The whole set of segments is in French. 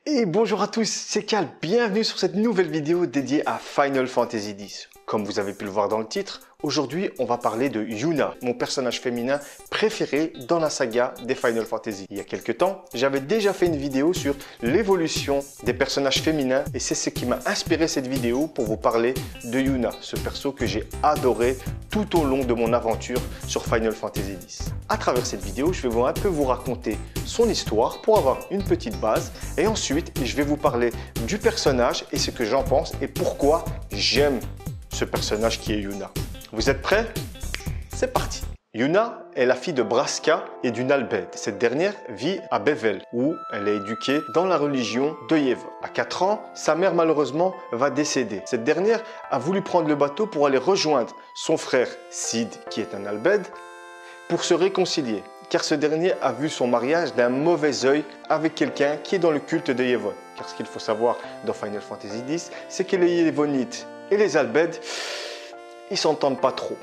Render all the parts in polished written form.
Et bonjour à tous, c'est Cal, bienvenue sur cette nouvelle vidéo dédiée à Final Fantasy X. Comme vous avez pu le voir dans le titre, aujourd'hui on va parler de Yuna, mon personnage féminin préféré dans la saga des Final Fantasy. Il y a quelques temps, j'avais déjà fait une vidéo sur l'évolution des personnages féminins et c'est ce qui m'a inspiré cette vidéo pour vous parler de Yuna, ce perso que j'ai adoré tout au long de mon aventure sur Final Fantasy X. À travers cette vidéo, je vais un peu vous raconter son histoire pour avoir une petite base et ensuite je vais vous parler du personnage et ce que j'en pense et pourquoi j'aime ce personnage qui est Yuna. Vous êtes prêts? C'est parti! Yuna est la fille de Braska et d'une Albed. Cette dernière vit à Bevel, où elle est éduquée dans la religion de Yevon. À 4 ans, sa mère malheureusement va décéder. Cette dernière a voulu prendre le bateau pour aller rejoindre son frère Sid, qui est un Albed, pour se réconcilier. Car ce dernier a vu son mariage d'un mauvais œil avec quelqu'un qui est dans le culte de Yevon. Car ce qu'il faut savoir dans Final Fantasy X, c'est que les Yevonites et les Albed, ils s'entendent pas trop.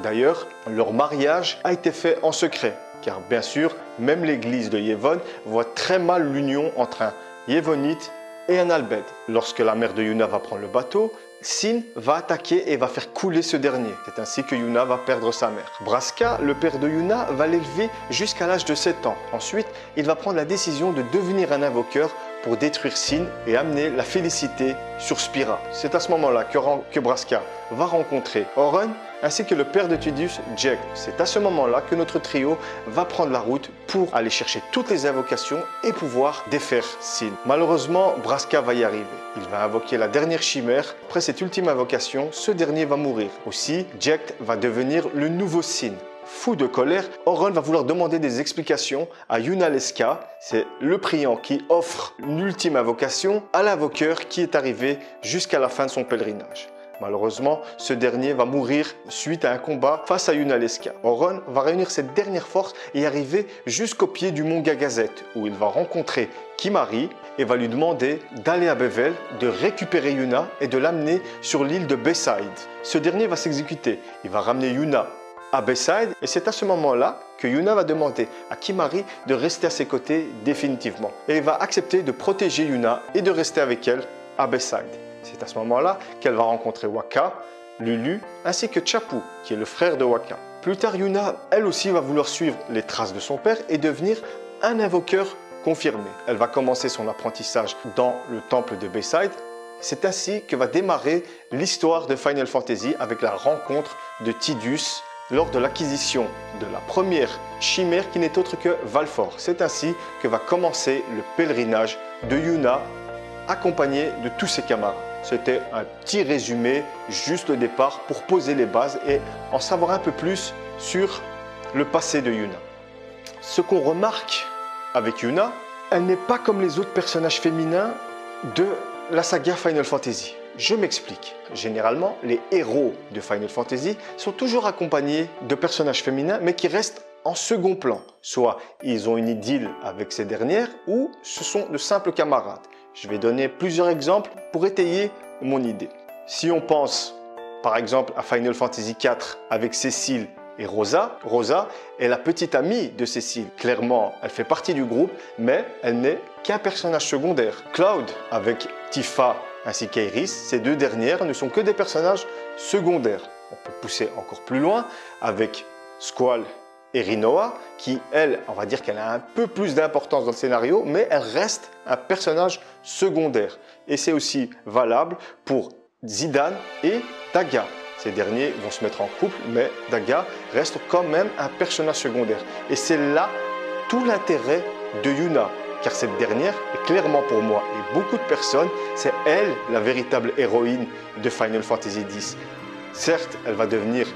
D'ailleurs, leur mariage a été fait en secret, car bien sûr, même l'église de Yevon voit très mal l'union entre un Yevonite et un Albed. Lorsque la mère de Yuna va prendre le bateau, Sin va attaquer et va faire couler ce dernier. C'est ainsi que Yuna va perdre sa mère. Braska, le père de Yuna, va l'élever jusqu'à l'âge de 7 ans. Ensuite, il va prendre la décision de devenir un invoqueur pour détruire Sin et amener la félicité sur Spira. C'est à ce moment-là que Braska va rencontrer Auron ainsi que le père de Tidus, Jecht. C'est à ce moment-là que notre trio va prendre la route pour aller chercher toutes les invocations et pouvoir défaire Sin. Malheureusement, Braska va y arriver. Il va invoquer la dernière chimère. Après cette ultime invocation, ce dernier va mourir. Aussi, Jecht va devenir le nouveau Sin. Fou de colère, Auron va vouloir demander des explications à Yunalesca, c'est le priant qui offre une ultime invocation à l'invoqueur qui est arrivé jusqu'à la fin de son pèlerinage. Malheureusement, ce dernier va mourir suite à un combat face à Yunalesca. Auron va réunir cette dernière force et arriver jusqu'au pied du mont Gagazet, où il va rencontrer Kimahri et va lui demander d'aller à Bevel, de récupérer Yuna et de l'amener sur l'île de Bayside. Ce dernier va s'exécuter. Il va ramener Yuna à Bayside et c'est à ce moment-là que Yuna va demander à Kimahri de rester à ses côtés définitivement. Et il va accepter de protéger Yuna et de rester avec elle à Bayside. C'est à ce moment-là qu'elle va rencontrer Wakka, Lulu ainsi que Chapu qui est le frère de Wakka. Plus tard, Yuna, elle aussi, va vouloir suivre les traces de son père et devenir un invoqueur confirmé. Elle va commencer son apprentissage dans le temple de Bayside. C'est ainsi que va démarrer l'histoire de Final Fantasy avec la rencontre de Tidus lors de l'acquisition de la première chimère qui n'est autre que Valfor. C'est ainsi que va commencer le pèlerinage de Yuna accompagné de tous ses camarades. C'était un petit résumé, juste le départ pour poser les bases et en savoir un peu plus sur le passé de Yuna. Ce qu'on remarque avec Yuna, elle n'est pas comme les autres personnages féminins de la saga Final Fantasy. Je m'explique. Généralement, les héros de Final Fantasy sont toujours accompagnés de personnages féminins mais qui restent en second plan. Soit ils ont une idylle avec ces dernières ou ce sont de simples camarades. Je vais donner plusieurs exemples pour étayer mon idée. Si on pense par exemple à Final Fantasy IV avec Cécile et Rosa, Rosa est la petite amie de Cécile. Clairement, elle fait partie du groupe, mais elle n'est qu'un personnage secondaire. Cloud avec Tifa ainsi qu'Iris, ces deux dernières ne sont que des personnages secondaires. On peut pousser encore plus loin avec Squall et Rinoa, qui, elle, on va dire qu'elle a un peu plus d'importance dans le scénario, mais elle reste un personnage secondaire. Et c'est aussi valable pour Zidane et Daga. Ces derniers vont se mettre en couple, mais Daga reste quand même un personnage secondaire. Et c'est là tout l'intérêt de Yuna, car cette dernière est clairement pour moi et beaucoup de personnes, c'est elle la véritable héroïne de Final Fantasy X. Certes, elle va devenir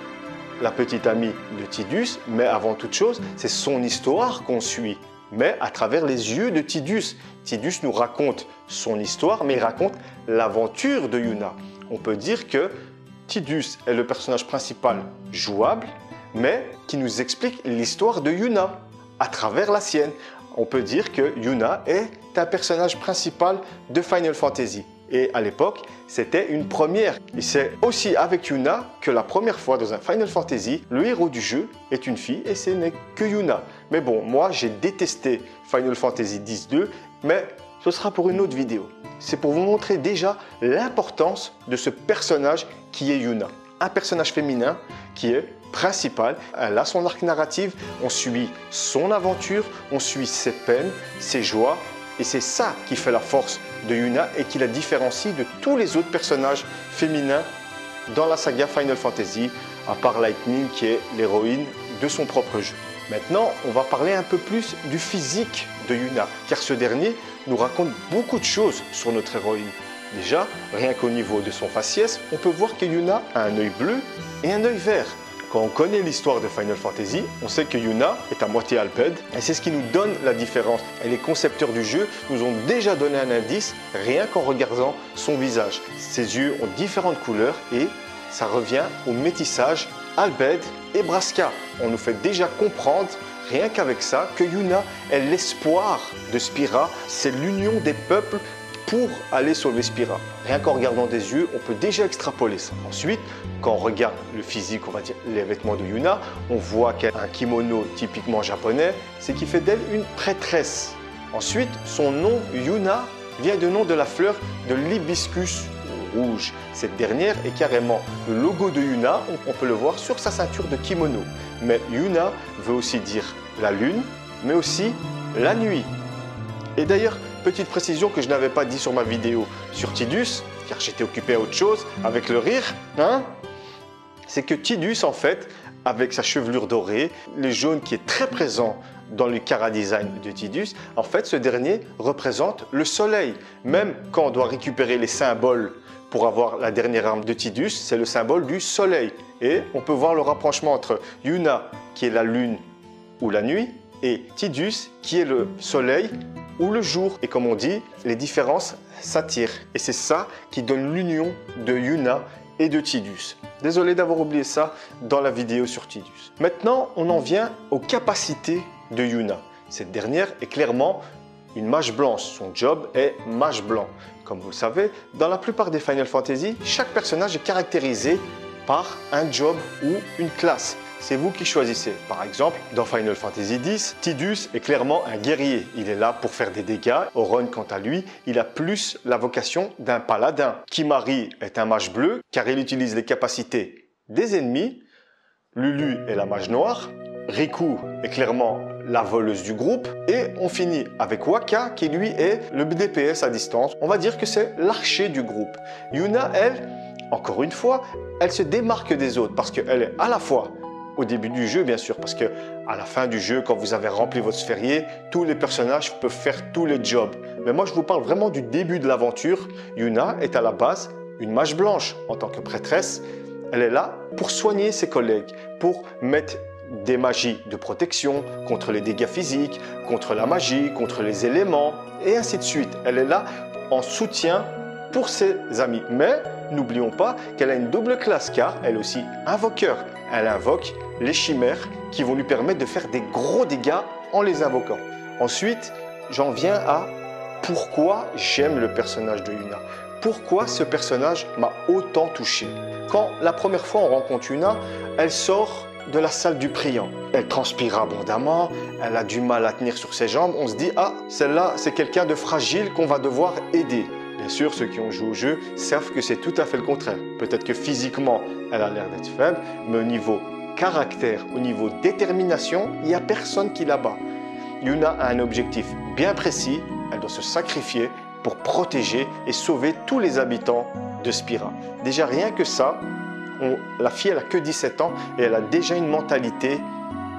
la petite amie de Tidus, mais avant toute chose, c'est son histoire qu'on suit, mais à travers les yeux de Tidus. Tidus nous raconte son histoire, mais il raconte l'aventure de Yuna. On peut dire que Tidus est le personnage principal jouable, mais qui nous explique l'histoire de Yuna à travers la sienne. On peut dire que Yuna est un personnage principal de Final Fantasy. Et à l'époque, c'était une première. Et c'est aussi avec Yuna que la première fois dans un Final Fantasy, le héros du jeu est une fille et ce n'est que Yuna. Mais bon, moi j'ai détesté Final Fantasy X-2, mais ce sera pour une autre vidéo. C'est pour vous montrer déjà l'importance de ce personnage qui est Yuna. Un personnage féminin qui est principal. Elle a son arc narratif, on suit son aventure, on suit ses peines, ses joies. Et c'est ça qui fait la force de Yuna et qui la différencie de tous les autres personnages féminins dans la saga Final Fantasy, à part Lightning qui est l'héroïne de son propre jeu. Maintenant, on va parler un peu plus du physique de Yuna, car ce dernier nous raconte beaucoup de choses sur notre héroïne. Déjà, rien qu'au niveau de son faciès, on peut voir que Yuna a un œil bleu et un œil vert. Quand on connaît l'histoire de Final Fantasy, on sait que Yuna est à moitié Alped et c'est ce qui nous donne la différence. Et les concepteurs du jeu nous ont déjà donné un indice rien qu'en regardant son visage. Ses yeux ont différentes couleurs et ça revient au métissage Alped et Braska. On nous fait déjà comprendre rien qu'avec ça que Yuna est l'espoir de Spira, c'est l'union des peuples pour aller sauver Spira. Rien qu'en regardant des yeux, on peut déjà extrapoler ça. Ensuite, quand on regarde le physique, on va dire les vêtements de Yuna, on voit qu'elle a un kimono typiquement japonais, c'est qui fait d'elle une prêtresse. Ensuite, son nom Yuna vient du nom de la fleur de l'hibiscus rouge. Cette dernière est carrément le logo de Yuna, on peut le voir sur sa ceinture de kimono. Mais Yuna veut aussi dire la lune, mais aussi la nuit. Et d'ailleurs, petite précision que je n'avais pas dit sur ma vidéo sur Tidus, car j'étais occupé à autre chose avec le rire, c'est que Tidus, en fait, avec sa chevelure dorée, le jaune qui est très présent dans le chara design de Tidus, en fait, ce dernier représente le soleil. Même quand on doit récupérer les symboles pour avoir la dernière arme de Tidus, c'est le symbole du soleil. Et on peut voir le rapprochement entre Yuna, qui est la lune ou la nuit, et Tidus, qui est le soleil ou le jour. Et comme on dit, les différences s'attirent. Et c'est ça qui donne l'union de Yuna et de Tidus. Désolé d'avoir oublié ça dans la vidéo sur Tidus. Maintenant, on en vient aux capacités de Yuna. Cette dernière est clairement une mage blanche. Son job est mage blanc. Comme vous le savez, dans la plupart des Final Fantasy, chaque personnage est caractérisé par un job ou une classe. C'est vous qui choisissez. Par exemple, dans Final Fantasy X, Tidus est clairement un guerrier. Il est là pour faire des dégâts. Auron, quant à lui, il a plus la vocation d'un paladin. Kimahri est un mage bleu, car il utilise les capacités des ennemis. Lulu est la mage noire. Riku est clairement la voleuse du groupe. Et on finit avec Wakka, qui lui est le DPS à distance. On va dire que c'est l'archer du groupe. Yuna, elle, encore une fois, elle se démarque des autres parce qu'elle est à la fois au début du jeu, bien sûr, parce que à la fin du jeu, quand vous avez rempli votre sphérié, tous les personnages peuvent faire tous les jobs. Mais moi, je vous parle vraiment du début de l'aventure. Yuna est à la base une mage blanche en tant que prêtresse. Elle est là pour soigner ses collègues, pour mettre des magies de protection contre les dégâts physiques, contre la magie, contre les éléments, et ainsi de suite. Elle est là en soutien pour ses amis. Mais n'oublions pas qu'elle a une double classe, car elle est aussi invoqueur. Elle invoque les chimères qui vont lui permettre de faire des gros dégâts en les invoquant. Ensuite, j'en viens à pourquoi j'aime le personnage de Yuna. Pourquoi ce personnage m'a autant touché. Quand la première fois on rencontre Yuna, elle sort de la salle du priant. Elle transpire abondamment, elle a du mal à tenir sur ses jambes. On se dit, ah, celle-là, c'est quelqu'un de fragile qu'on va devoir aider. Bien sûr, ceux qui ont joué au jeu savent que c'est tout à fait le contraire. Peut-être que physiquement, elle a l'air d'être faible, mais au niveau caractère, au niveau détermination, il n'y a personne qui la bat. Yuna a un objectif bien précis, elle doit se sacrifier pour protéger et sauver tous les habitants de Spira. Déjà rien que ça, la fille elle a que 17 ans et elle a déjà une mentalité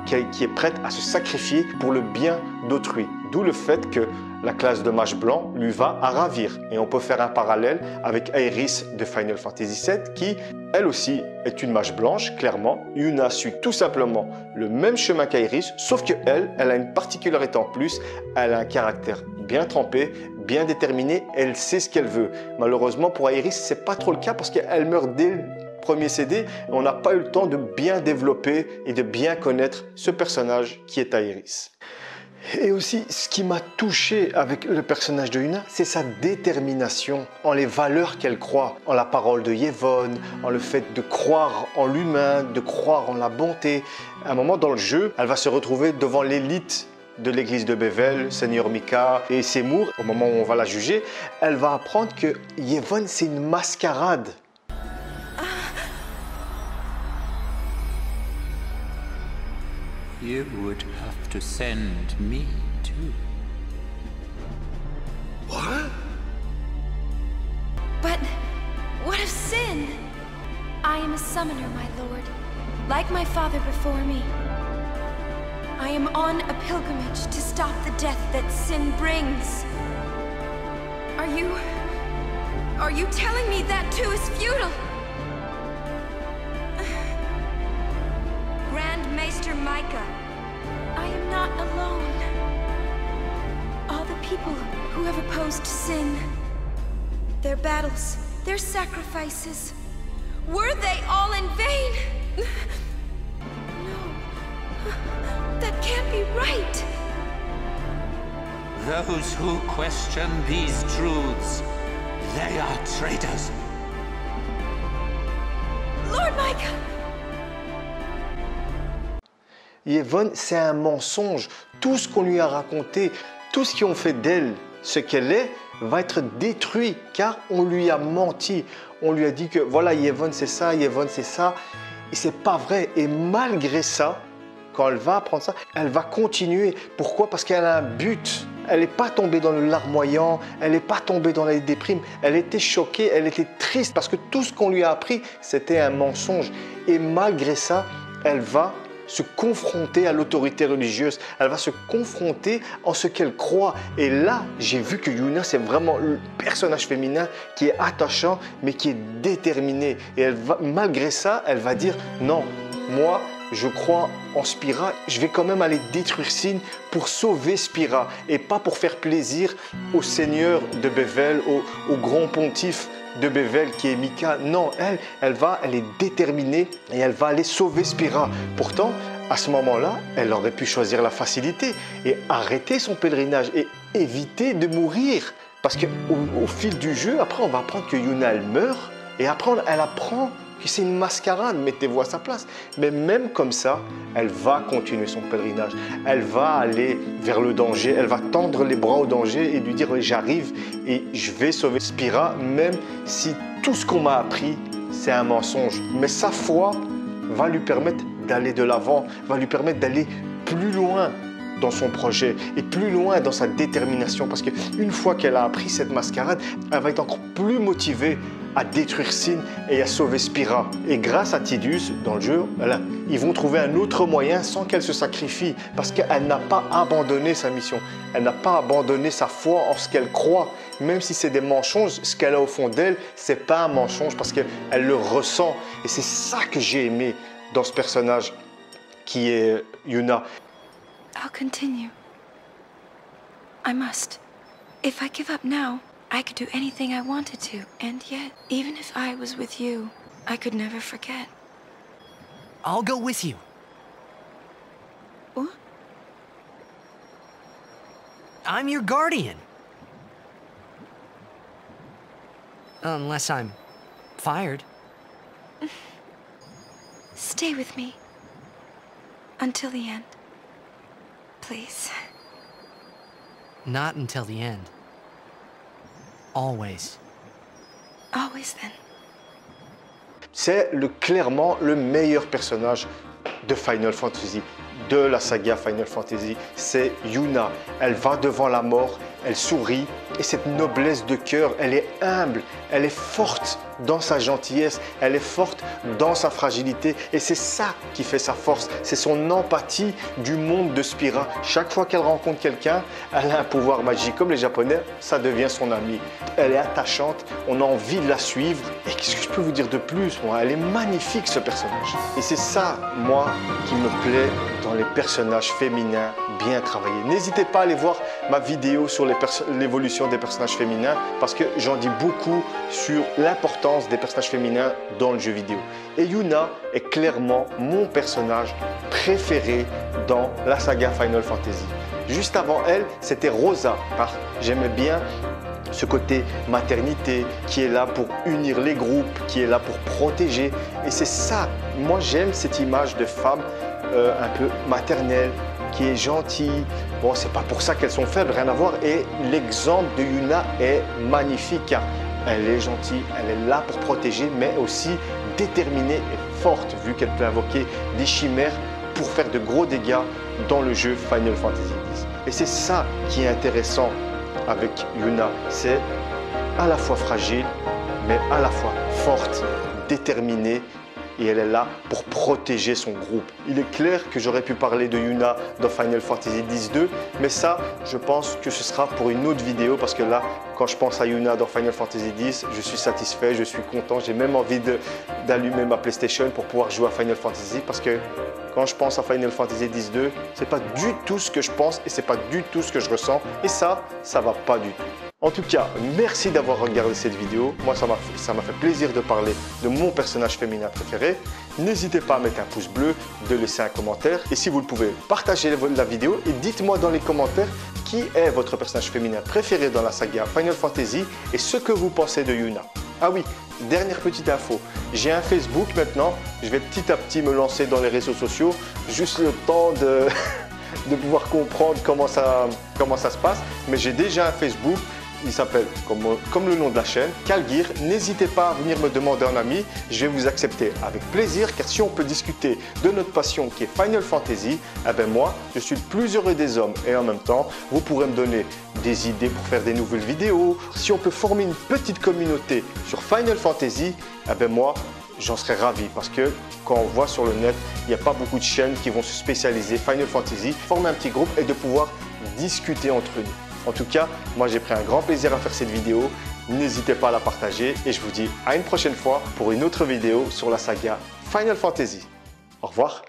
qui est prête à se sacrifier pour le bien d'autrui. D'où le fait que la classe de mage blanc lui va à ravir. Et on peut faire un parallèle avec Aeris de Final Fantasy VII qui, elle aussi, est une mage blanche, clairement. Yuna suit tout simplement le même chemin qu'Aeris, sauf qu'elle, elle a une particularité en plus. Elle a un caractère bien trempé, bien déterminé, elle sait ce qu'elle veut. Malheureusement, pour Aeris, c'est pas trop le cas parce qu'elle meurt dès le premier CD et on n'a pas eu le temps de bien développer et de bien connaître ce personnage qui est Aeris. Et aussi, ce qui m'a touché avec le personnage de Yuna, c'est sa détermination en les valeurs qu'elle croit, en la parole de Yevon, en le fait de croire en l'humain, de croire en la bonté. À un moment dans le jeu, elle va se retrouver devant l'élite de l'église de Bevel, Seigneur Micah et Seymour, au moment où on va la juger, elle va apprendre que Yevonne, c'est une mascarade. You would have to send me too. What? But what of sin? I am a summoner, my lord, like my father before me. I am on a pilgrimage to stop the death that sin brings. Are you telling me that too is futile? Grand Maester Micah, I am not alone. All the people who have opposed sin, their battles, their sacrifices, were they all in vain? No, that can't be right. Those who question these truths, they are traitors. Lord Micah! Yevonne, c'est un mensonge. Tout ce qu'on lui a raconté, tout ce qui ont fait d'elle ce qu'elle est, va être détruit car on lui a menti. On lui a dit que voilà, Yevonne c'est ça, Yevonne c'est ça. Et c'est pas vrai. Et malgré ça, quand elle va apprendre ça, elle va continuer. Pourquoi? Parce qu'elle a un but. Elle n'est pas tombée dans le larmoyant, elle n'est pas tombée dans la déprime. Elle était choquée, elle était triste parce que tout ce qu'on lui a appris, c'était un mensonge. Et malgré ça, elle va se confronter à l'autorité religieuse. Elle va se confronter en ce qu'elle croit. Et là, j'ai vu que Yuna, c'est vraiment le personnage féminin qui est attachant, mais qui est déterminé. Et elle va, malgré ça, elle va dire non, moi, je crois en Spira, je vais quand même aller détruire Sin pour sauver Spira et pas pour faire plaisir au seigneur de Bevel, au grand pontife de Bevel qui est Micah. Non, elle est déterminée et elle va aller sauver Spira. Pourtant, à ce moment-là, elle aurait pu choisir la facilité et arrêter son pèlerinage et éviter de mourir. Parce qu'au fil du jeu, après, on va apprendre que Yuna, elle meurt et après, elle apprend que c'est une mascarade, mettez-vous à sa place. Mais même comme ça, elle va continuer son pèlerinage. Elle va aller vers le danger, elle va tendre les bras au danger et lui dire « j'arrive et je vais sauver Spira » même si tout ce qu'on m'a appris, c'est un mensonge. Mais sa foi va lui permettre d'aller de l'avant, va lui permettre d'aller plus loin dans son projet et plus loin dans sa détermination. Parce qu'une fois qu'elle a appris cette mascarade, elle va être encore plus motivée à détruire Sin et à sauver Spira. Et grâce à Tidus, dans le jeu, voilà, ils vont trouver un autre moyen sans qu'elle se sacrifie parce qu'elle n'a pas abandonné sa mission. Elle n'a pas abandonné sa foi en ce qu'elle croit. Même si c'est des mensonges, ce qu'elle a au fond d'elle, c'est pas un mensonge parce qu'elle le ressent. Et c'est ça que j'ai aimé dans ce personnage qui est Yuna. I'll continue. I must. If I give up now, I could do anything I wanted to. And yet, even if I was with you, I could never forget. I'll go with you. What? I'm your guardian. Unless I'm fired. Stay with me. Until the end. Please. Not until the end. Always. Always then. C'est clairement le meilleur personnage de Final Fantasy, de la saga Final Fantasy. C'est Yuna. Elle va devant la mort, elle sourit et cette noblesse de cœur, elle est humble, elle est forte dans sa gentillesse, elle est forte dans sa fragilité et c'est ça qui fait sa force, c'est son empathie du monde de Spira. Chaque fois qu'elle rencontre quelqu'un, elle a un pouvoir magique. Comme les Japonais, ça devient son amie. Elle est attachante, on a envie de la suivre. Et qu'est-ce que je peux vous dire de plus? Elle est magnifique ce personnage. Et c'est ça, moi, qui me plaît dans les personnages féminins bien travaillés. N'hésitez pas à aller voir ma vidéo sur l'évolution des personnages féminins parce que j'en dis beaucoup sur l'importance des personnages féminins dans le jeu vidéo. Et Yuna est clairement mon personnage préféré dans la saga Final Fantasy. Juste avant elle, c'était Rosa. J'aimais bien ce côté maternité qui est là pour unir les groupes, qui est là pour protéger. Et c'est ça, moi j'aime cette image de femme un peu maternelle, qui est gentille. Bon, c'est pas pour ça qu'elles sont faibles, rien à voir. Et l'exemple de Yuna est magnifique car elle est gentille, elle est là pour protéger, mais aussi déterminée et forte vu qu'elle peut invoquer des chimères pour faire de gros dégâts dans le jeu Final Fantasy X. Et c'est ça qui est intéressant avec Yuna, c'est à la fois fragile, mais à la fois forte, déterminée, et elle est là pour protéger son groupe. Il est clair que j'aurais pu parler de Yuna dans Final Fantasy X-2, mais ça, je pense que ce sera pour une autre vidéo, parce que là, quand je pense à Yuna dans Final Fantasy X, je suis satisfait, je suis content, j'ai même envie d'allumer ma PlayStation pour pouvoir jouer à Final Fantasy, parce que quand je pense à Final Fantasy X-2, c'est pas du tout ce que je pense et c'est pas du tout ce que je ressens, et ça va pas du tout. En tout cas, merci d'avoir regardé cette vidéo. Moi, ça m'a fait plaisir de parler de mon personnage féminin préféré. N'hésitez pas à mettre un pouce bleu, de laisser un commentaire. Et si vous le pouvez, partagez la vidéo et dites-moi dans les commentaires qui est votre personnage féminin préféré dans la saga Final Fantasy et ce que vous pensez de Yuna. Ah oui, dernière petite info, j'ai un Facebook maintenant. Je vais petit à petit me lancer dans les réseaux sociaux. Juste le temps de pouvoir comprendre comment ça se passe. Mais j'ai déjà un Facebook. Il s'appelle, comme le nom de la chaîne, Calgear. N'hésitez pas à venir me demander un ami, je vais vous accepter avec plaisir, car si on peut discuter de notre passion qui est Final Fantasy, eh ben moi, je suis le plus heureux des hommes et en même temps, vous pourrez me donner des idées pour faire des nouvelles vidéos. Si on peut former une petite communauté sur Final Fantasy, eh ben moi, j'en serais ravi parce que quand on voit sur le net, il n'y a pas beaucoup de chaînes qui vont se spécialiser Final Fantasy, former un petit groupe et de pouvoir discuter entre nous. En tout cas, moi j'ai pris un grand plaisir à faire cette vidéo. N'hésitez pas à la partager et je vous dis à une prochaine fois pour une autre vidéo sur la saga Final Fantasy. Au revoir.